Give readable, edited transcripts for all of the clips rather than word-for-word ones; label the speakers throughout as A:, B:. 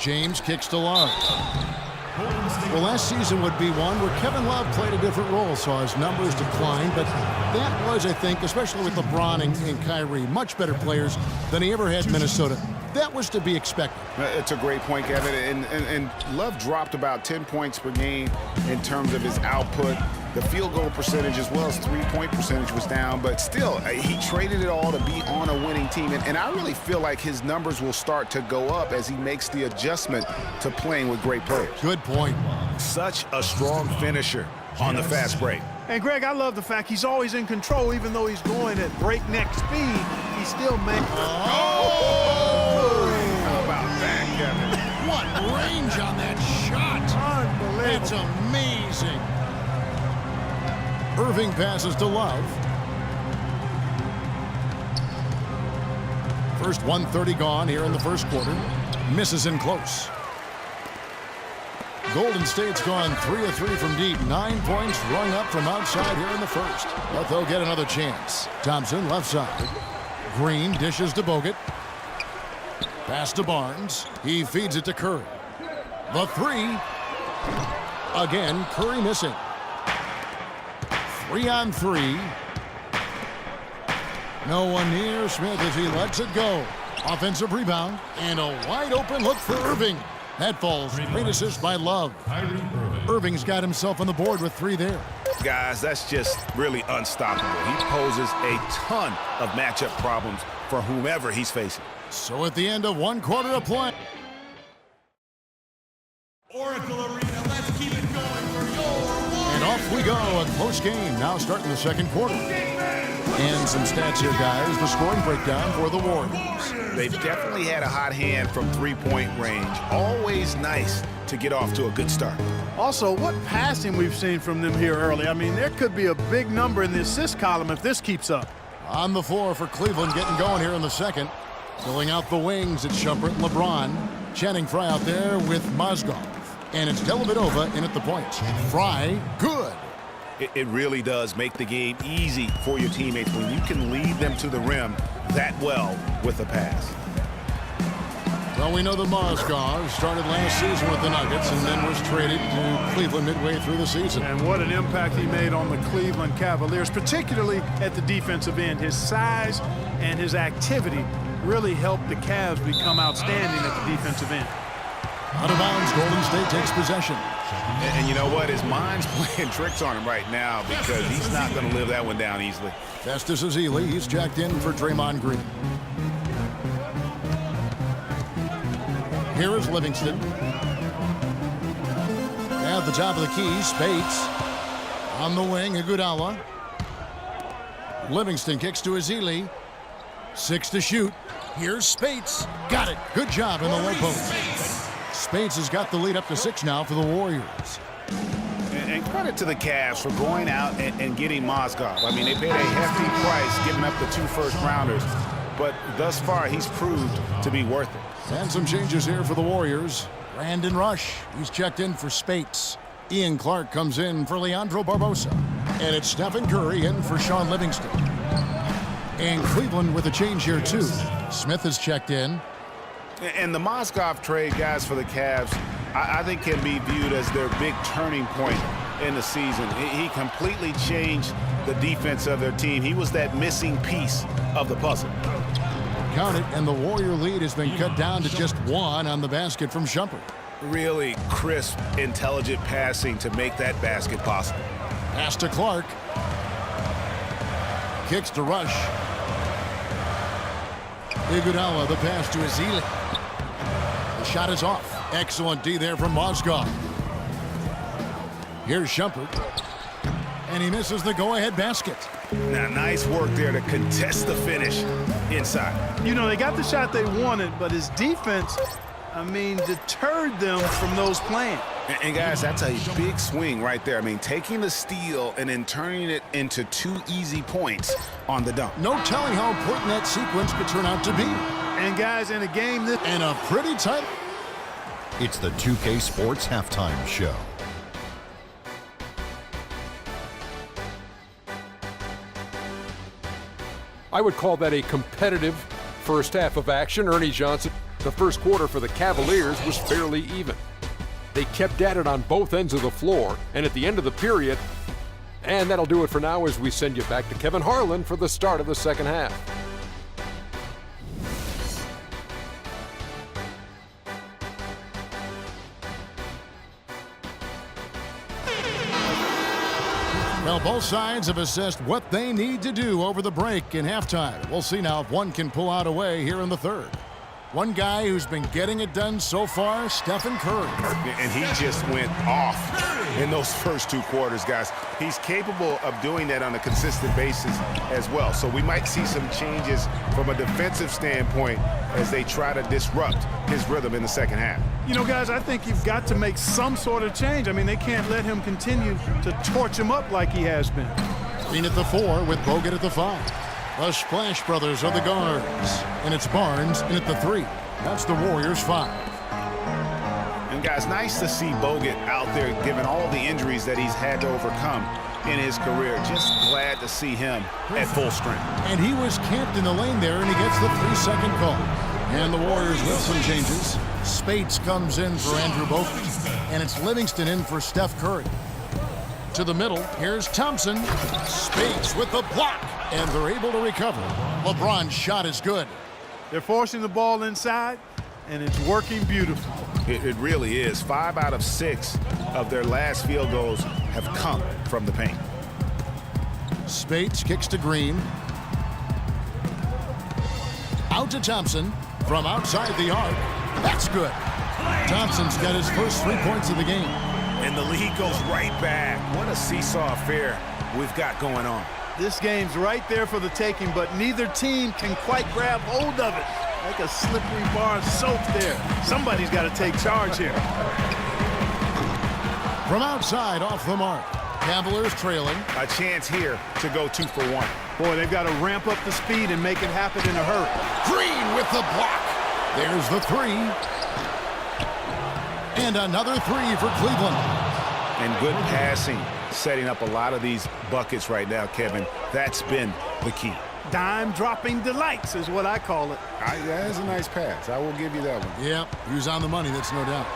A: James kicks to Love. Well, last season would be one where Kevin Love played a different role, saw his numbers decline, but that was, I think, especially with LeBron and Kyrie, much better players than he ever had in Minnesota. That was to be expected.
B: It's a great point, Kevin, and Love dropped about 10 points per game in terms of his output. The field goal percentage as well as three-point percentage was down, but still, he traded it all to be on a winning team. And I really feel like his numbers will start to go up as he makes the adjustment to playing with great players.
A: Good point.
B: Such a strong finisher on the fast break.
C: And, Greg, I love the fact he's always in control. Even though he's going at breakneck speed, he still makes...
B: Oh! How about that, Kevin?
A: What range on that shot.
C: Unbelievable.
A: That's amazing. Irving passes to Love. First 1:30 gone here in the first quarter. Misses in close. Golden State's gone 3 of 3 from deep. 9 points rung up from outside here in the first. But they'll get another chance. Thompson left side. Green dishes to Bogut. Pass to Barnes. He feeds it to Curry. The three. Again, Curry missing. 3 on 3. No one near Smith as he lets it go. Offensive rebound and a wide open look for Irving. That falls. Great assist by Love. Irving's got himself on the board with 3 there.
B: Guys, that's just really unstoppable. He poses a ton of matchup problems for whomever he's facing.
A: So at the end of 1 quarter of play.
D: Oracle Arena, let's keep it going for your
A: And off we go. A close game now starting the second quarter. And some stats here, guys. The scoring breakdown for the Warriors.
B: They've definitely had a hot hand from three-point range. Always nice to get off to a good start.
C: Also, what passing we've seen from them here early. I mean, there could be a big number in the assist column if this keeps up.
A: On the floor for Cleveland, getting going here in the second. Filling out the wings, it's Shumpert, LeBron. Channing Frye out there with Mozgov. And it's Dellavedova in at the point. Frye, good.
B: It really does make the game easy for your teammates when you can lead them to the rim that well with a pass.
A: Well, we know that Mozgov started last season with the Nuggets and then was traded to Cleveland midway through the season.
C: And what an impact he made on the Cleveland Cavaliers, particularly at the defensive end. His size and his activity really helped the Cavs become outstanding at the defensive end.
A: Out of bounds, Golden State takes possession.
B: And you know what? His mind's playing tricks on him right now because he's not going to live that one down easily.
A: Festus Ezeli, he's checked in for Draymond Green. Here is Livingston. At the top of the key, Spates. On the wing, Iguodala. Livingston kicks to Ezeli. 6 to shoot. Here's Spates. Got it. Good job in the low post. Spates has got the lead up to 6 now for the Warriors.
B: And credit to the Cavs for going out and getting Mozgov. I mean, they paid a hefty price giving up the 2 first-rounders, but thus far he's proved to be worth it.
A: And some changes here for the Warriors. Brandon Rush, he's checked in for Spates. Ian Clark comes in for Leandro Barbosa. And it's Stephen Curry in for Sean Livingston. And Cleveland with a change here, too. Smith has checked in.
B: And the Mozgov trade, guys, for the Cavs, I think can be viewed as their big turning point in the season. He completely changed the defense of their team. He was that missing piece of the puzzle.
A: Count it, and the Warrior lead has been cut down to just 1 on the basket from Shumpert.
B: Really crisp, intelligent passing to make that basket possible.
A: Pass to Clark. Kicks to Rush. Iguodala, the pass to Ezeli. The shot is off. Excellent D there from Mozgov. Here's Shumpert. And he misses the go-ahead basket.
B: Now, nice work there to contest the finish inside.
C: You know, they got the shot they wanted, but his defense, I mean, deterred them from those plans.
B: And guys, that's a big swing right there. I mean, taking the steal and then turning it into 2 easy points on the dunk.
A: No telling how important that sequence could turn out to be.
C: And guys, in a game this...
A: And a pretty tight...
E: It's the 2K Sports Halftime Show.
F: I would call that a competitive first half of action. Ernie Johnson. The first quarter for the Cavaliers was fairly even. They kept at it on both ends of the floor, and at the end of the period, and that'll do it for now as we send you back to Kevin Harlan for the start of the second half.
A: Well, both sides have assessed what they need to do over the break in halftime. We'll see now if one can pull out a way here in the third. One guy who's been getting it done so far, Stephen Curry.
B: And he just went off in those first two quarters, guys. He's capable of doing that on a consistent basis as well. So we might see some changes from a defensive standpoint as they try to disrupt his rhythm in the second half.
C: You know, guys, I think you've got to make some sort of change. I mean, they can't let him continue to torch him up like he has been.
A: Green at the 4 with Bogut at the 5. The Splash Brothers are the guards. And it's Barnes in at the 3. That's the Warriors' 5.
B: And guys, nice to see Bogut out there given all the injuries that he's had to overcome in his career. Just glad to see him at full strength.
A: And he was camped in the lane there, and he gets the 3-second call. And the Warriors with some changes. Spates comes in for Andrew Bogut. And it's Livingston in for Steph Curry. To the middle, here's Thompson. Spates with the block. And they're able to recover. LeBron's shot is good.
C: They're forcing the ball inside, and it's working beautifully.
B: It really is. 5 out of 6 of their last field goals have come from the paint.
A: Spates kicks to Green. Out to Thompson from outside the arc. That's good. Thompson's got his first 3 points of the game.
B: And the lead goes right back. What a seesaw affair we've got going on.
C: This game's right there for the taking, but neither team can quite grab hold of it. Like a slippery bar of soap there. Somebody's got to take charge here.
A: From outside off the mark. Cavaliers trailing.
B: A chance here to go 2 for 1.
C: Boy, they've got to ramp up the speed and make it happen in a hurry.
A: Green with the block. There's the 3. And another 3 for Cleveland.
B: And good passing, setting up a lot of these buckets right now, Kevin. That's been the key.
C: Dime-dropping delights is what I call it.
B: That is a nice pass. I will give you that one.
A: Yep, he was on the money, that's no doubt.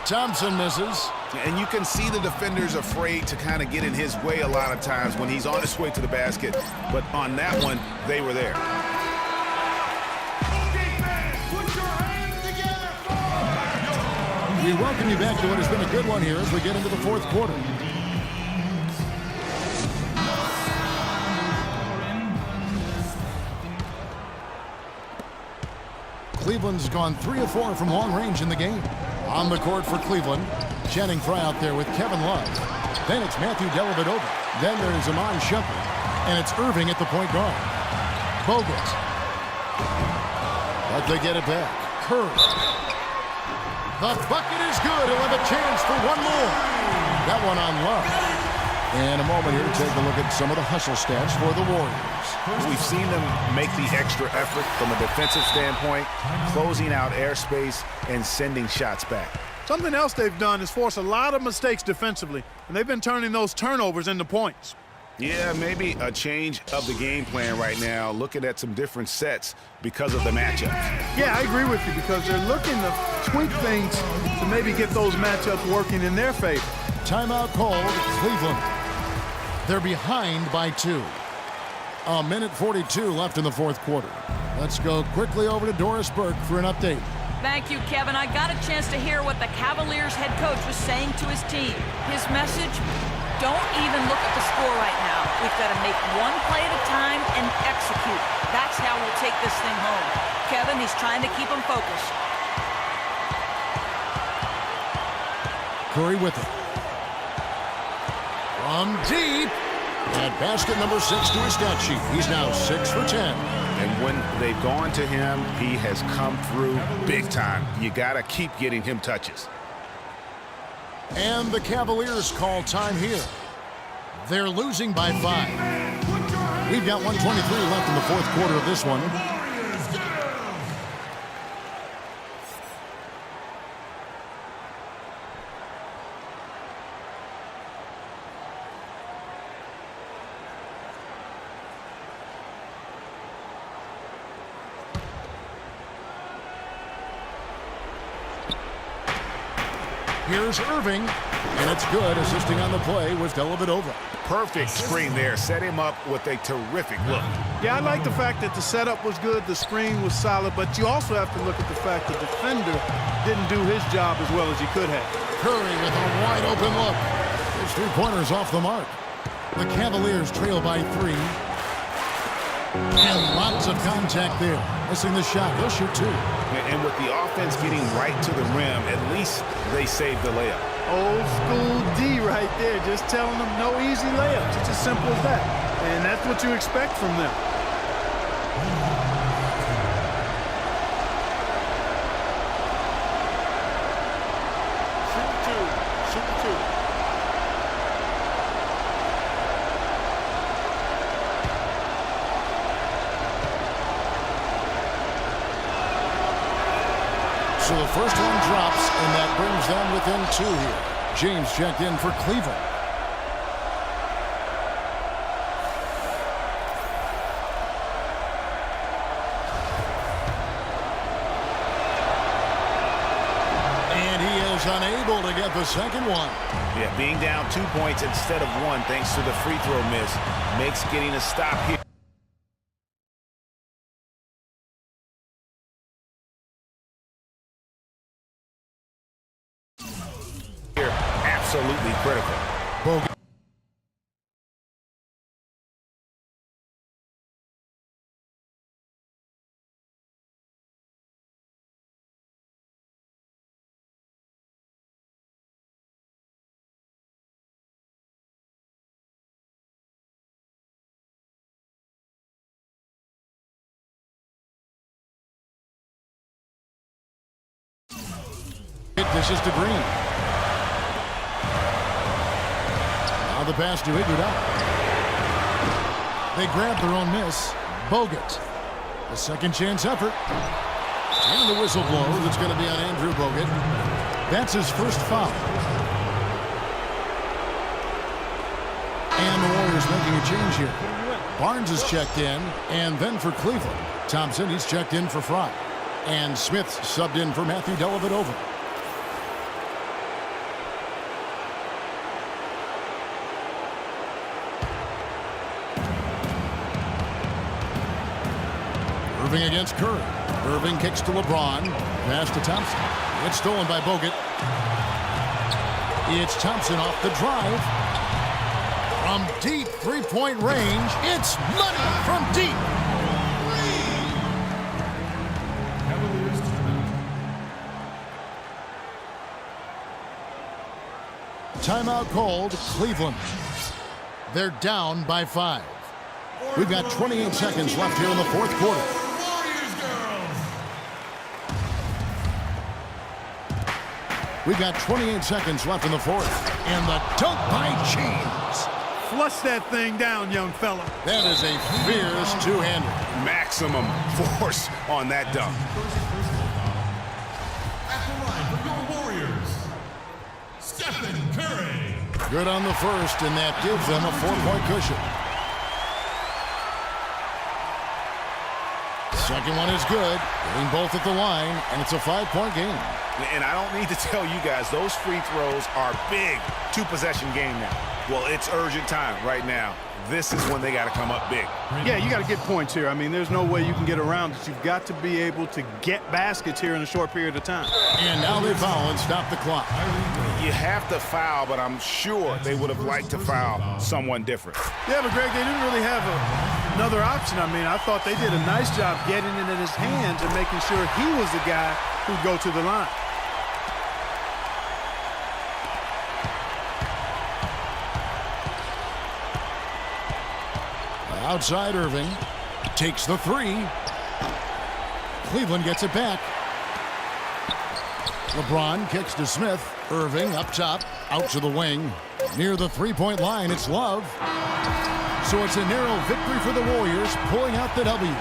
A: Thompson misses.
B: And you can see the defenders afraid to kind of get in his way a lot of times when he's on his way to the basket. But on that one, they were there.
A: We welcome you back to what has been a good one here as we get into the fourth quarter. Cleveland's gone 3 of 4 from long range in the game. On the court for Cleveland, Channing Frye out there with Kevin Love. Then it's Matthew Dellavedova. Then there's Iman Shumpert. And it's Irving at the point guard. Bogut. But they get it back. Curry. The bucket is good. He'll have a chance for one more. That one on Love. And a moment here to take a look at some of the hustle stats for the Warriors.
B: We've seen them make the extra effort from a defensive standpoint, closing out airspace and sending shots back.
C: Something else they've done is force a lot of mistakes defensively, and they've been turning those turnovers into points.
B: Yeah, maybe a change of the game plan right now, looking at some different sets because of the matchups.
C: Yeah, I agree with you because they're looking to tweak things to maybe get those matchups working in their favor.
A: Timeout called, Cleveland. They're behind by 2. A minute 42 left in the fourth quarter. Let's go quickly over to Doris Burke for an update.
G: Thank you, Kevin. I got a chance to hear what the Cavaliers head coach was saying to his team. His message, don't even look at the score right now. We've got to make one play at a time and execute. That's how we'll take this thing home. Kevin, he's trying to keep them focused.
A: Curry with it. From deep. And basket number 6 to his stat sheet. He's now 6 for 10.
B: And when they've gone to him, he has come through big time. You got to keep getting him touches.
A: And the Cavaliers call time here. They're losing by 5. We've got 1:23 left in the fourth quarter of this one. Here's Irving, and it's good. Assisting on the play was Dellavedova.
B: Perfect screen there. Set him up with a terrific look.
C: Yeah, I like the fact that the setup was good, the screen was solid, but you also have to look at the fact the defender didn't do his job as well as he could have.
A: Curry with a wide open look. His three-pointers off the mark. The Cavaliers trail by 3. And lots of contact there. Missing the shot. He'll shoot 2.
B: And with the offense getting right to the rim, at least they saved the layup.
C: Old school D right there, just telling them no easy layups. It's as simple as that. And that's what you expect from them. Shoot two.
A: So the first one drops, and that brings them within 2 here. James checked in for Cleveland. And he is unable to get the second one.
B: Yeah, being down 2 points instead of 1 thanks to the free throw miss makes getting a stop here. Absolutely critical.
A: Bogut. This is to Green. Now the pass to Iguodala. They grab their own miss. Bogut. A second chance effort. And the whistle blows. It's going to be on Andrew Bogut. That's his first foul. And the Warriors making a change here. Barnes is checked in, and then for Cleveland. Thompson, he's checked in for Fry. And Smith subbed in for Matthew Dellavedova. Irving against Curry. Irving kicks to LeBron. Pass to Thompson. It's stolen by Bogut. It's Thompson off the drive. From deep three-point range, it's money from deep. Timeout called. Cleveland. They're down by 5. We've got 28 seconds left here in the fourth quarter. We've got 28 seconds left in the fourth. And the dunk by James.
C: Flush that thing down, young fella.
A: That is a fierce two-hander.
B: Maximum force on that dunk.
D: At the line for your Warriors, Stephen Curry.
A: Good on the first, and that gives them a 4-point cushion. Second one is good. Getting both at the line, and it's a 5-point game.
B: And I don't need to tell you guys, those free throws are big. 2-possession game now. Well, it's urgent time right now. This is when they got to come up big.
C: Yeah, you got to get points here. I mean, there's no way you can get around it. You've got to be able to get baskets here in a short period of time.
A: And now they foul and stop the clock.
B: You have to foul, but I'm sure they would have liked to foul someone different.
C: Yeah, but Greg, they didn't really have another option. I mean, I thought they did a nice job getting it in his hands and making sure he was the guy who'd go to the line.
A: Outside Irving. Takes the 3. Cleveland gets it back. LeBron kicks to Smith. Irving up top. Out to the wing. Near the three-point line, it's Love. So it's a narrow victory for the Warriors, pulling out the W.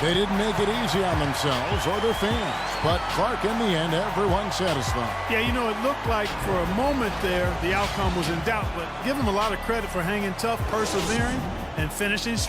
A: They didn't make it easy on themselves or their fans. But Clark, in the end, everyone's satisfied.
C: Yeah, you know, it looked like for a moment there the outcome was in doubt, but give them a lot of credit for hanging tough, persevering, and finishing strong.